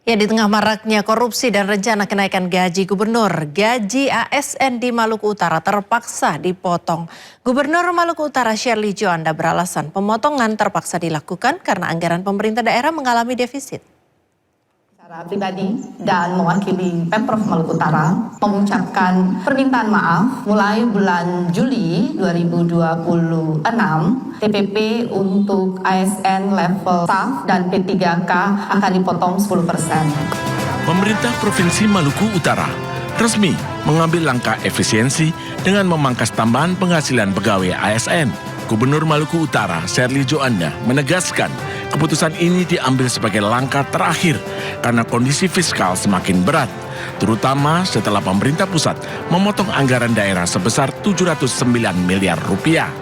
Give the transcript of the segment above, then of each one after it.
Ya, di tengah maraknya korupsi dan rencana kenaikan gaji gubernur, gaji ASN di Maluku Utara terpaksa dipotong. Gubernur Maluku Utara Sherly Joanda beralasan pemotongan terpaksa dilakukan karena anggaran pemerintah daerah mengalami defisit. Secara pribadi dan mewakili Pemprov Maluku Utara mengucapkan permintaan maaf mulai bulan Juli 2026 TPP untuk ASN level staff dan P3K akan dipotong 10%. Pemerintah Provinsi Maluku Utara resmi mengambil langkah efisiensi dengan memangkas tambahan penghasilan pegawai ASN. Gubernur Maluku Utara Sherly Joanda menegaskan keputusan ini diambil sebagai langkah terakhir karena kondisi fiskal semakin berat, terutama setelah pemerintah pusat memotong anggaran daerah sebesar 709 miliar rupiah.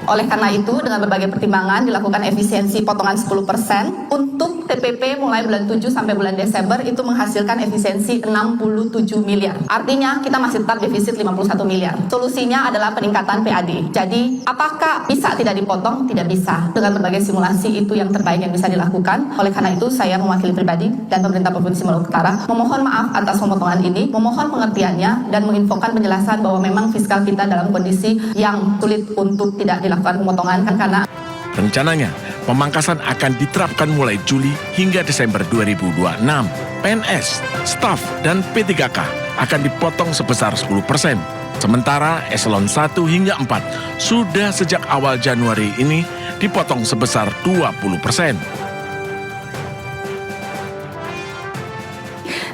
Oleh karena itu, dengan berbagai pertimbangan dilakukan efisiensi potongan 10% untuk TPP mulai bulan 7 sampai bulan Desember itu menghasilkan efisiensi 67 miliar. Artinya kita masih tetap defisit 51 miliar. Solusinya adalah peningkatan PAD. Jadi apakah bisa tidak dipotong? Tidak bisa. Dengan berbagai simulasi itu yang terbaik yang bisa dilakukan. Oleh karena itu saya mewakili pribadi dan pemerintah Provinsi Maluku Utara memohon maaf atas pemotongan ini, memohon pengertiannya dan menginfokan penjelasan bahwa memang fiskal kita dalam kondisi yang sulit untuk tidak dilakukan pemotongan karena rencananya pemangkasan akan diterapkan mulai Juli hingga Desember 2026. PNS, staf, dan P3K akan dipotong sebesar 10%. Sementara eselon 1 hingga 4 sudah sejak awal Januari ini dipotong sebesar 20%.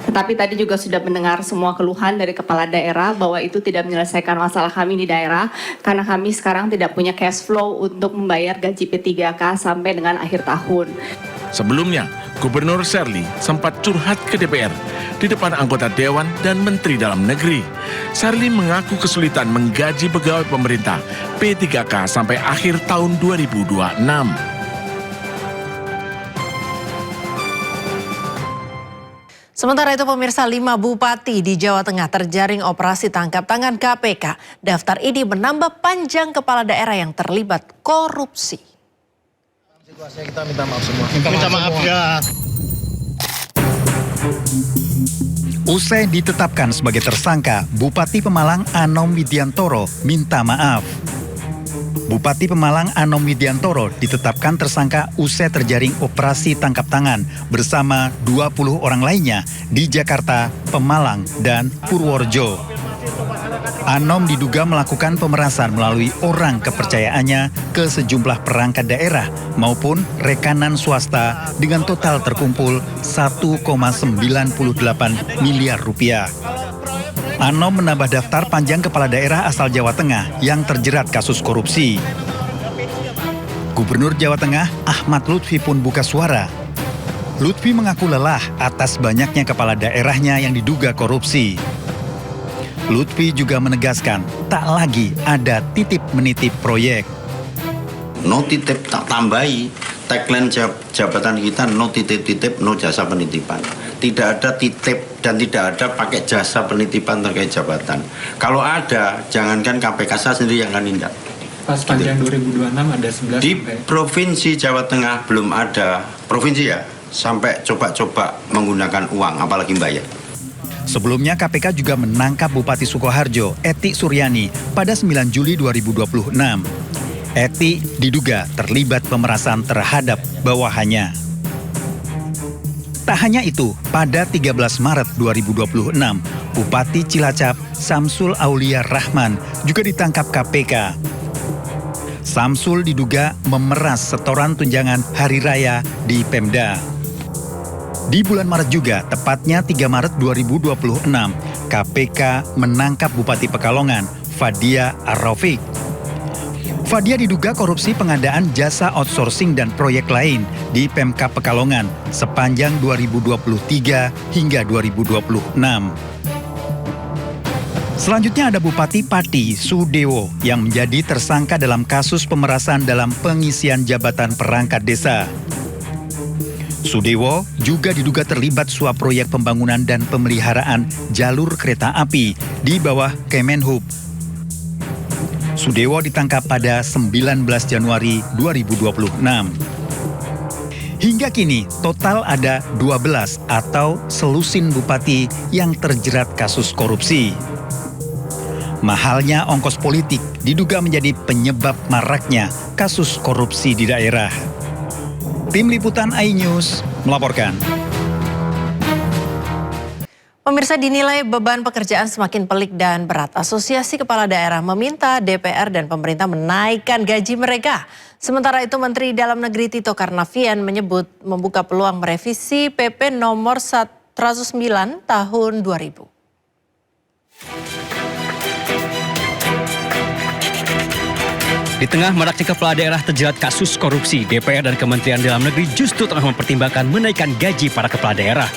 Tetapi tadi juga sudah mendengar semua keluhan dari kepala daerah bahwa itu tidak menyelesaikan masalah kami di daerah karena kami sekarang tidak punya cash flow untuk membayar gaji P3K sampai dengan akhir tahun. Sebelumnya, Gubernur Sherly sempat curhat ke DPR di depan anggota Dewan dan Menteri Dalam Negeri. Sherly mengaku kesulitan menggaji pegawai pemerintah P3K sampai akhir tahun 2026. Sementara itu pemirsa, 5 bupati di Jawa Tengah terjaring operasi tangkap tangan KPK. Daftar ini menambah panjang kepala daerah yang terlibat korupsi. Kita minta maaf semua. Minta maaf ya. Usai ditetapkan sebagai tersangka, Bupati Pemalang Anom Widiantoro minta maaf. Bupati Pemalang Anom Widiantoro ditetapkan tersangka usai terjaring operasi tangkap tangan bersama 20 orang lainnya di Jakarta, Pemalang, dan Purworejo. Anom diduga melakukan pemerasan melalui orang kepercayaannya ke sejumlah perangkat daerah maupun rekanan swasta dengan total terkumpul 1,98 miliar rupiah. Anom menambah daftar panjang kepala daerah asal Jawa Tengah yang terjerat kasus korupsi. Gubernur Jawa Tengah Ahmad Lutfi pun buka suara. Lutfi mengaku lelah atas banyaknya kepala daerahnya yang diduga korupsi. Lutfi juga menegaskan tak lagi ada titip-menitip proyek. No titip tak tambahi, tagline jabatan kita no titip-titip, no jasa penitipan. Tidak ada titip dan tidak ada pakai jasa penitipan terkait jabatan. Kalau ada, jangankan KPK saya sendiri yang akan tindak. Pas panjang 2026 ada 11. Di Provinsi Jawa Tengah belum ada, provinsi ya, sampai coba-coba menggunakan uang, apalagi bayar. Sebelumnya KPK juga menangkap Bupati Sukoharjo, Eti Suryani, pada 9 Juli 2026. Eti diduga terlibat pemerasan terhadap bawahannya. Tak hanya itu, pada 13 Maret 2026, Bupati Cilacap Samsul Aulia Rahman juga ditangkap KPK. Samsul diduga memeras setoran tunjangan hari raya di Pemda. Di bulan Maret juga, tepatnya 3 Maret 2026, KPK menangkap Bupati Pekalongan, Fadia Ar-Rafiq. Fadia diduga korupsi pengadaan jasa outsourcing dan proyek lain di Pemkab Pekalongan sepanjang 2023 hingga 2026. Selanjutnya ada Bupati Pati Sudewo yang menjadi tersangka dalam kasus pemerasan dalam pengisian jabatan perangkat desa. Sudewo juga diduga terlibat suap proyek pembangunan dan pemeliharaan jalur kereta api di bawah Kemenhub. Sudewo ditangkap pada 19 Januari 2026. Hingga kini total ada 12 atau selusin bupati yang terjerat kasus korupsi. Mahalnya ongkos politik diduga menjadi penyebab maraknya kasus korupsi di daerah. Tim Liputan iNews melaporkan. Pemirsa, dinilai beban pekerjaan semakin pelik dan berat. Asosiasi Kepala Daerah meminta DPR dan pemerintah menaikkan gaji mereka. Sementara itu Menteri Dalam Negeri Tito Karnavian menyebut membuka peluang merevisi PP nomor 109 tahun 2000. Di tengah maraknya kepala daerah terjerat kasus korupsi, DPR dan Kementerian Dalam Negeri justru tengah mempertimbangkan menaikkan gaji para kepala daerah.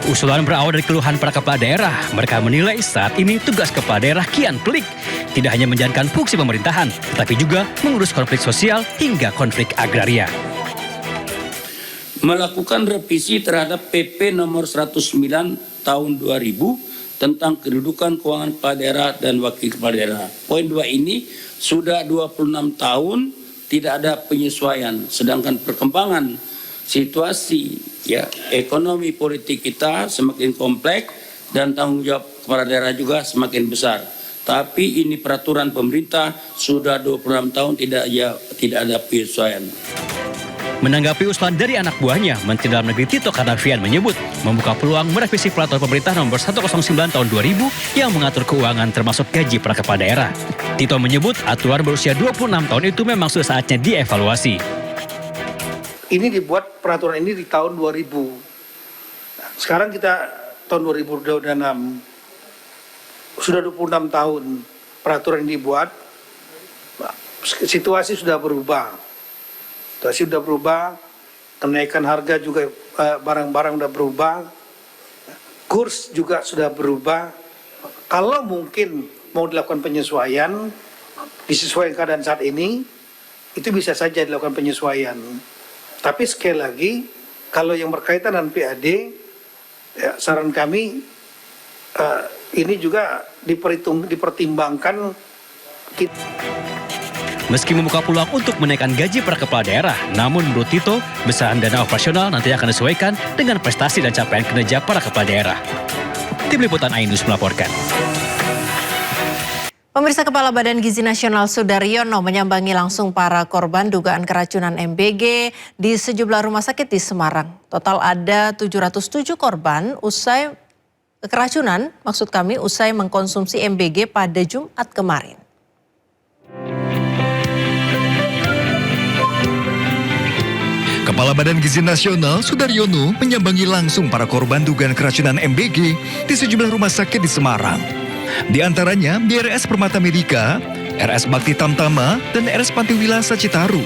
Usulan berawal dari keluhan para kepala daerah. Mereka menilai saat ini tugas kepala daerah kian pelik. Tidak hanya menjalankan fungsi pemerintahan, tetapi juga mengurus konflik sosial hingga konflik agraria. Melakukan revisi terhadap PP nomor 109 tahun 2000 tentang kedudukan keuangan kepala daerah dan wakil kepala daerah. Poin 2 ini sudah 26 tahun tidak ada penyesuaian, sedangkan perkembangan situasi ekonomi politik kita semakin kompleks dan tanggung jawab kepala daerah juga semakin besar. Tapi ini peraturan pemerintah sudah 26 tahun tidak ada penyesuaian. Menanggapi usulan dari anak buahnya, Menteri Dalam Negeri Tito Karnavian menyebut membuka peluang merevisi peraturan pemerintah nomor 109 tahun 2000 yang mengatur keuangan termasuk gaji para kepala daerah. Tito menyebut aturan berusia 26 tahun itu memang sudah saatnya dievaluasi. Ini dibuat peraturan ini di tahun 2000. Nah, sekarang kita tahun 2026. Sudah 26 tahun peraturan ini dibuat. Situasi sudah berubah. Kenaikan harga juga barang-barang sudah berubah. Kurs juga sudah berubah. Kalau mungkin mau dilakukan penyesuaian, disesuaikan keadaan saat ini, itu bisa saja dilakukan penyesuaian. Tapi sekali lagi, kalau yang berkaitan dengan PAD, saran kami ini juga dipertimbangkan. Meski membuka peluang untuk menaikkan gaji para kepala daerah, namun menurut Tito, besaran dana operasional nanti akan disesuaikan dengan prestasi dan capaian kinerja para kepala daerah. Tim Liputan iNews melaporkan. Pemirsa, Kepala Badan Gizi Nasional Sudaryono menyambangi langsung para korban dugaan keracunan MBG di sejumlah rumah sakit di Semarang. Total ada 707 korban usai mengkonsumsi MBG pada Jumat kemarin. Kepala Badan Gizi Nasional Sudaryono menyambangi langsung para korban dugaan keracunan MBG di sejumlah rumah sakit di Semarang. Di antaranya di RS Permata Medika, RS Bakti Tamtama, dan RS Panti Wilasa Citarum.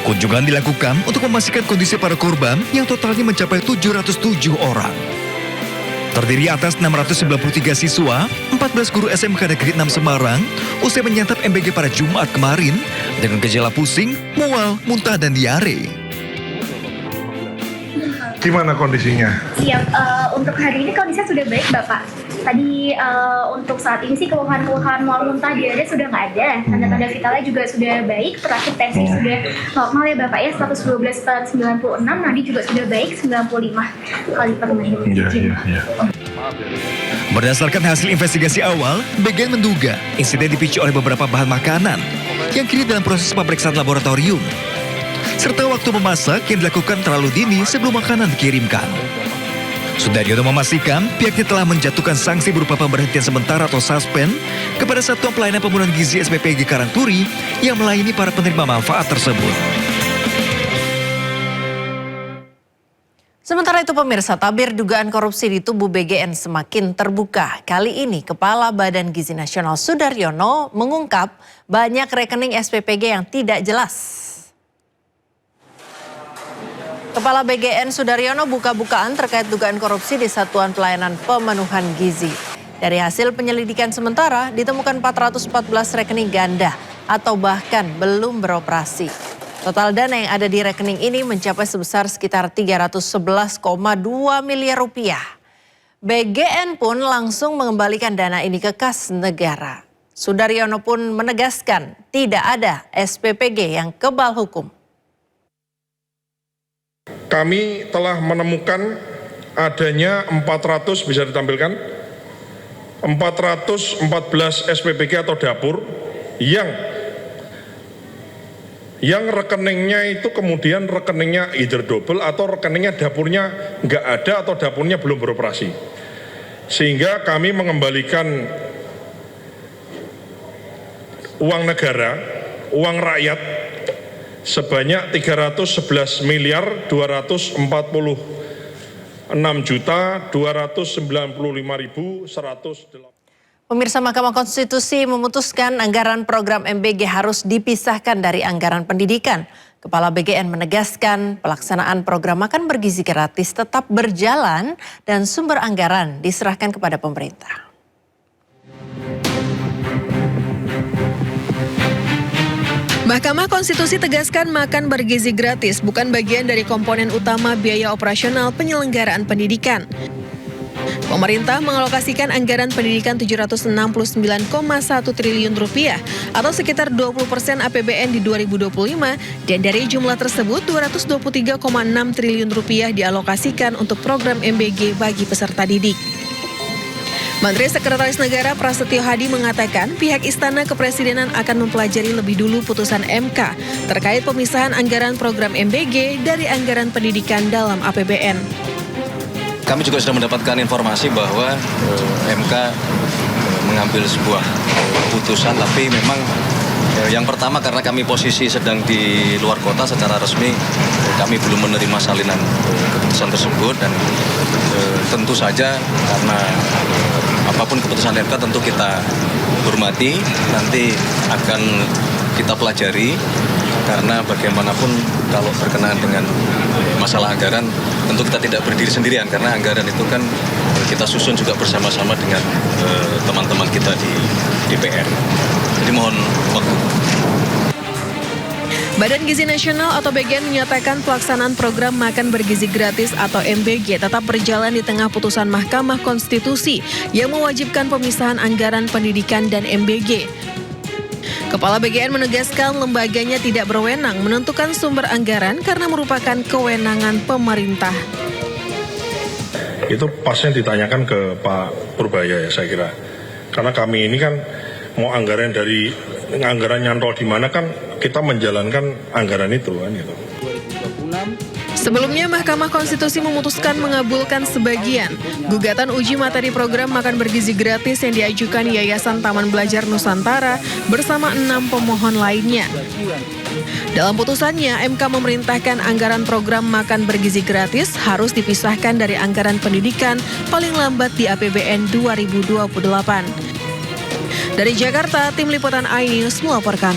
Kunjungan dilakukan untuk memastikan kondisi para korban yang totalnya mencapai 707 orang. Terdiri atas 693 siswa, 14 guru SMK Negeri 6 Semarang, usai menyantap MBG pada Jumat kemarin dengan gejala pusing, mual, muntah, dan diare. Gimana kondisinya? Siap, untuk hari ini kondisinya sudah baik, Bapak. Tadi untuk saat ini sih keluhan-keluhan mual muntah diare sudah nggak ada. Tanda-tanda vitalnya juga sudah baik. Terakhir tensi sudah normal ya Bapak ya, 112/96. Nadi juga sudah baik, 95 kali per menit. Iya. Berdasarkan hasil investigasi awal, BGN menduga insiden dipicu oleh beberapa bahan makanan yang kini dalam proses pemeriksaan laboratorium. Serta waktu memasak yang dilakukan terlalu dini sebelum makanan dikirimkan. Sudaryono memastikan pihaknya telah menjatuhkan sanksi berupa pemberhentian sementara atau suspend kepada Satuan Pelayanan Pembunuhan Gizi SPPG Karangturi yang melayani para penerima manfaat tersebut. Sementara itu pemirsa, tabir dugaan korupsi di tubuh BGN semakin terbuka. Kali ini Kepala Badan Gizi Nasional Sudaryono mengungkap banyak rekening SPPG yang tidak jelas. Kepala BGN Sudaryono buka-bukaan terkait dugaan korupsi di Satuan Pelayanan Pemenuhan Gizi. Dari hasil penyelidikan sementara, ditemukan 414 rekening ganda atau bahkan belum beroperasi. Total dana yang ada di rekening ini mencapai sebesar sekitar 311,2 miliar rupiah. BGN pun langsung mengembalikan dana ini ke kas negara. Sudaryono pun menegaskan tidak ada SPPG yang kebal hukum. kami telah menemukan adanya 400, bisa ditampilkan, 414 SPBG atau dapur yang rekeningnya itu kemudian rekeningnya either double atau rekeningnya dapurnya nggak ada atau dapurnya belum beroperasi. Sehingga kami mengembalikan uang negara, uang rakyat sebanyak 311 miliar 246.295.108. Pemirsa, Mahkamah Konstitusi memutuskan anggaran program MBG harus dipisahkan dari anggaran pendidikan. Kepala BGN menegaskan pelaksanaan program makan bergizi gratis tetap berjalan dan sumber anggaran diserahkan kepada pemerintah. Mahkamah Konstitusi tegaskan makan bergizi gratis bukan bagian dari komponen utama biaya operasional penyelenggaraan pendidikan. Pemerintah mengalokasikan anggaran pendidikan Rp769,1 triliun atau sekitar 20% APBN di 2025 dan dari jumlah tersebut Rp223,6 triliun dialokasikan untuk program MBG bagi peserta didik. Menteri Sekretaris Negara Prasetyo Hadi mengatakan pihak Istana Kepresidenan akan mempelajari lebih dulu putusan MK terkait pemisahan anggaran program MBG dari anggaran pendidikan dalam APBN. Kami juga sudah mendapatkan informasi bahwa MK mengambil sebuah putusan, tapi memang yang pertama karena kami posisi sedang di luar kota secara resmi, kami belum menerima salinan keputusan tersebut dan tentu saja karena apapun keputusan MK tentu kita hormati, nanti akan kita pelajari karena bagaimanapun kalau berkenaan dengan masalah anggaran tentu kita tidak berdiri sendirian karena anggaran itu kan kita susun juga bersama-sama dengan teman-teman kita di DPR. Jadi mohon waktu. Badan Gizi Nasional atau BGN menyatakan pelaksanaan program makan bergizi gratis atau MBG tetap berjalan di tengah putusan Mahkamah Konstitusi yang mewajibkan pemisahan anggaran pendidikan dan MBG. Kepala BGN menegaskan lembaganya tidak berwenang menentukan sumber anggaran karena merupakan kewenangan pemerintah. Itu pasnya ditanyakan ke Pak Purbaya ya saya kira. Karena kami ini kan mau anggaran nyantol di mana kan kita menjalankan anggaran itu kan gitu. Sebelumnya Mahkamah Konstitusi memutuskan mengabulkan sebagian gugatan uji materi program makan bergizi gratis yang diajukan Yayasan Taman Belajar Nusantara bersama 6 pemohon lainnya. Dalam putusannya, MK memerintahkan anggaran program makan bergizi gratis harus dipisahkan dari anggaran pendidikan paling lambat di APBN 2028. Dari Jakarta, tim liputan iNews melaporkan.